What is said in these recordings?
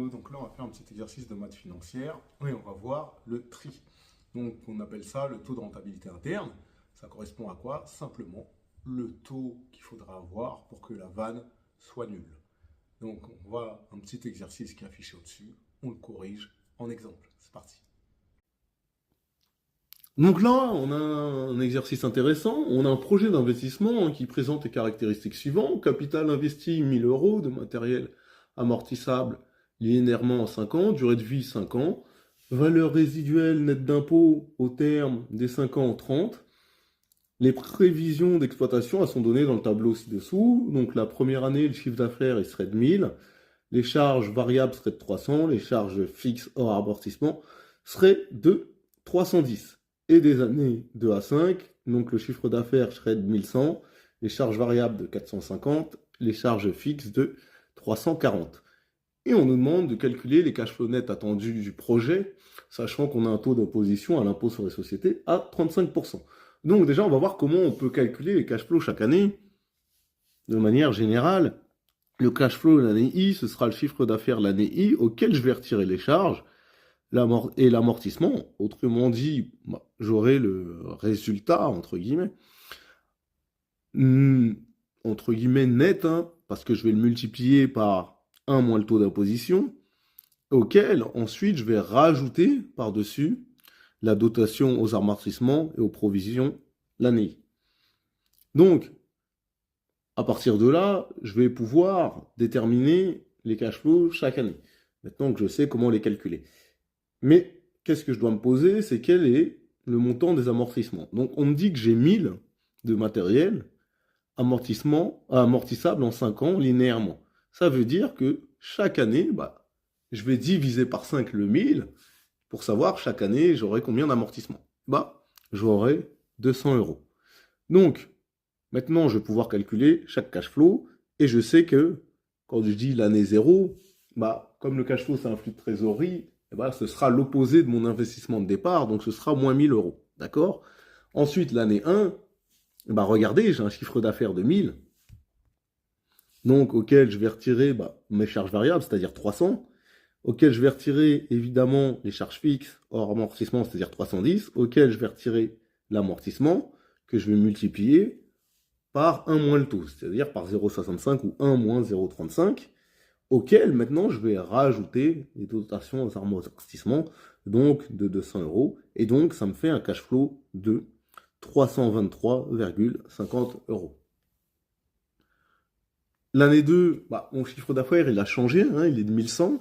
Donc là, on va faire un petit exercice de maths financière et on va voir le tri. Donc on appelle ça le taux de rentabilité interne. Ça correspond à quoi? Simplement le taux qu'il faudra avoir pour que la vanne soit nulle. Donc on voit un petit exercice qui est affiché au-dessus. On le corrige en exemple. C'est parti. Donc là, on a un exercice intéressant. On a un projet d'investissement qui présente les caractéristiques suivantes. Capital investi 1000 euros de matériel amortissable linéairement en 5 ans, durée de vie 5 ans, valeur résiduelle nette d'impôt au terme des 5 ans 30. Les prévisions d'exploitation, elles sont données dans le tableau ci-dessous. Donc la première année, le chiffre d'affaires, il serait de 1000. Les charges variables seraient de 300. Les charges fixes hors amortissement seraient de 310. Et des années 2 à 5, donc le chiffre d'affaires serait de 1100, les charges variables de 450, les charges fixes de 340. Et on nous demande de calculer les cash flows nets attendus du projet, sachant qu'on a un taux d'imposition à l'impôt sur les sociétés à 35%. Donc déjà, on va voir comment on peut calculer les cash flows chaque année. De manière générale, le cash flow de l'année I, ce sera le chiffre d'affaires de l'année I auquel je vais retirer les charges et l'amortissement. Autrement dit, j'aurai le résultat, entre guillemets net, hein, parce que je vais le multiplier par 1 moins le taux d'imposition, auquel ensuite je vais rajouter par-dessus la dotation aux amortissements et aux provisions l'année. Donc, à partir de là, je vais pouvoir déterminer les cash flows chaque année. Maintenant que je sais comment les calculer. Mais qu'est-ce que je dois me poser? C'est quel est le montant des amortissements. Donc on me dit que j'ai 1000 de matériel amortissable en 5 ans linéairement. Ça veut dire que chaque année, je vais diviser par 5 le 1000 pour savoir chaque année j'aurai combien d'amortissements. J'aurai 200 euros. Donc maintenant je vais pouvoir calculer chaque cash flow et je sais que quand je dis l'année 0, comme le cash flow c'est un flux de trésorerie, ce sera l'opposé de mon investissement de départ, donc ce sera moins 1000 euros. D'accord? Ensuite, l'année 1, regardez, j'ai un chiffre d'affaires de 1000, donc auquel je vais retirer mes charges variables, c'est-à-dire 300, auquel je vais retirer évidemment les charges fixes hors amortissement, c'est-à-dire 310, auquel je vais retirer l'amortissement, que je vais multiplier par 1 moins le taux, c'est-à-dire par 0,65 ou 1 moins 0,35, auquel maintenant je vais rajouter les dotations aux amortissements, donc de 200 euros, et donc ça me fait un cash flow de 323,50 euros. L'année 2, mon chiffre d'affaires il a changé, hein, il est de 1100.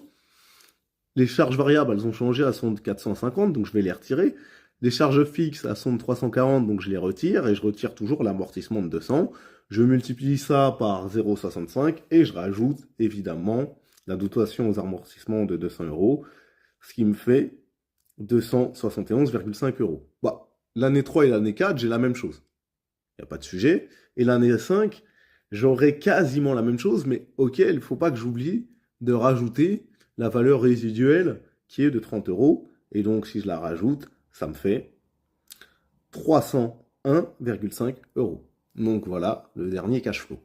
Les charges variables elles ont changé, elles sont de 450, donc je vais les retirer. Les charges fixes elles sont de 340, donc je les retire, et je retire toujours l'amortissement de 200. Je multiplie ça par 0,65 et je rajoute évidemment la dotation aux amortissements de 200 euros, ce qui me fait 271,5 euros. L'année 3 et l'année 4, j'ai la même chose. Il n'y a pas de sujet. Et l'année 5, j'aurai quasiment la même chose, mais auquel il ne faut pas que j'oublie de rajouter la valeur résiduelle qui est de 30 euros. Et donc, si je la rajoute, ça me fait 301,5 euros. Donc voilà le dernier cash flow.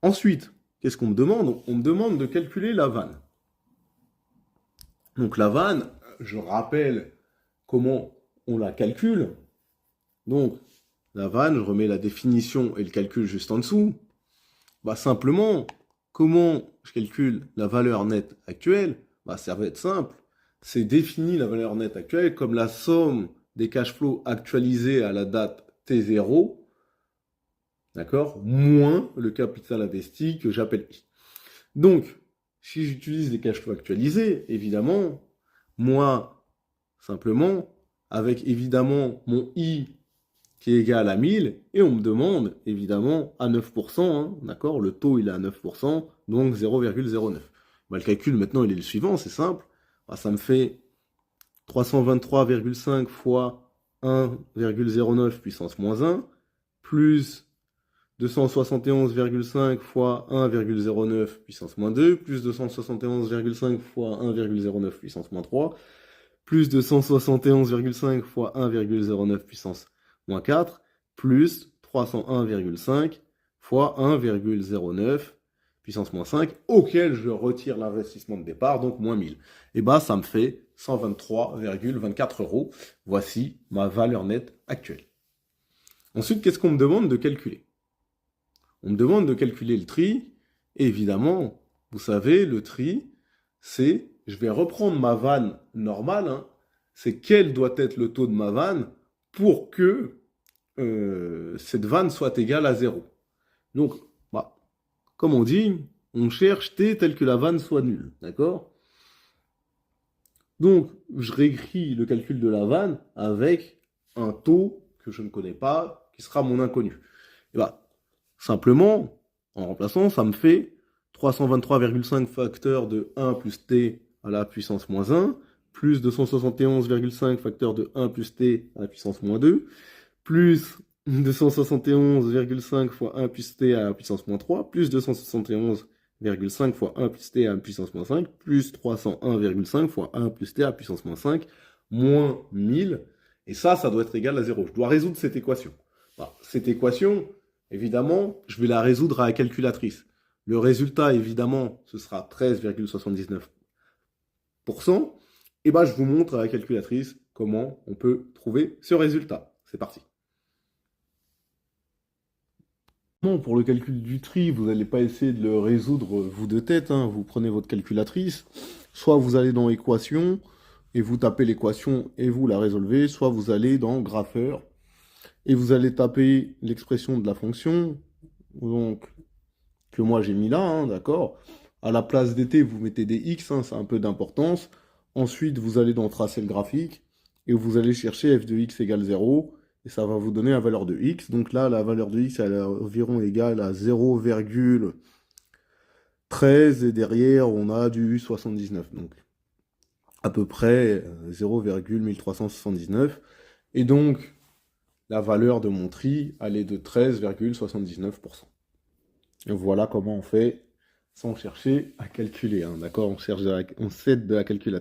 Ensuite, qu'est-ce qu'on me demande? On me demande de calculer la vanne. Donc la vanne, je rappelle comment on la calcule. Donc la vanne, je remets la définition et le calcul juste en dessous. Simplement, comment je calcule la valeur nette actuelle? Ça va être simple. C'est définir la valeur nette actuelle comme la somme des cash flows actualisés à la date T0, d'accord, moins le capital investi que j'appelle I. Donc, si j'utilise les cash flows actualisés, évidemment, moi, simplement, avec évidemment mon I qui est égal à 1000, et on me demande évidemment à 9%, hein, d'accord, le taux il est à 9%, donc 0,09. Le calcul maintenant il est le suivant, c'est simple, ça me fait 323,5 fois 1,09 puissance moins 1, plus 271,5 fois 1,09 puissance moins 2, plus 271,5 fois 1,09 puissance moins 3, plus 271,5 fois 1,09 puissance moins 4, plus 301,5 fois 1,09 puissance moins 5, auquel je retire l'investissement de départ, donc moins 1000. Et bah, ça me fait 123,24 euros. Voici ma valeur nette actuelle. Ensuite, qu'est-ce qu'on me demande de calculer? On me demande de calculer le tri. Et évidemment, vous savez, le tri, c'est, je vais reprendre ma vanne normale, hein, c'est quel doit être le taux de ma vanne pour que cette vanne soit égale à 0. Donc, bah, comme on dit, on cherche t tel que la vanne soit nulle, d'accord? Donc, je réécris le calcul de la vanne avec un taux que je ne connais pas, qui sera mon inconnu. Et bah, simplement, en remplaçant, ça me fait 323,5 facteur de 1 plus t à la puissance moins 1, plus 271,5 facteur de 1 plus t à la puissance moins 2, plus 271,5 fois 1 plus t à la puissance moins 3, plus 271,5 fois 1 plus t à la puissance moins 5, plus 301,5 fois 1 plus t à la puissance moins 5, moins 1000. Et ça doit être égal à 0. Je dois résoudre cette équation. Bah, cette équation, évidemment, je vais la résoudre à la calculatrice. Le résultat, évidemment, ce sera 13,79%. Et bah, je vous montre à la calculatrice comment on peut trouver ce résultat. C'est parti. Non, pour le calcul du tri, vous n'allez pas essayer de le résoudre vous de tête, hein. Vous prenez votre calculatrice, soit vous allez dans équation et vous tapez l'équation et vous la résolvez, soit vous allez dans grapheur et vous allez taper l'expression de la fonction, donc que moi j'ai mis là, hein, d'accord. À la place des t, vous mettez des x, hein, c'est un peu d'importance. Ensuite, vous allez dans tracer le graphique et vous allez chercher f de x égale 0. Et ça va vous donner la valeur de x. Donc là, la valeur de x elle est environ égale à 0,13 et derrière, on a du 79. Donc à peu près 0,1379. Et donc, la valeur de mon tri, elle est de 13,79%. Et voilà comment on fait sans chercher à calculer. Hein, d'accord, on s'aide de la calculatrice.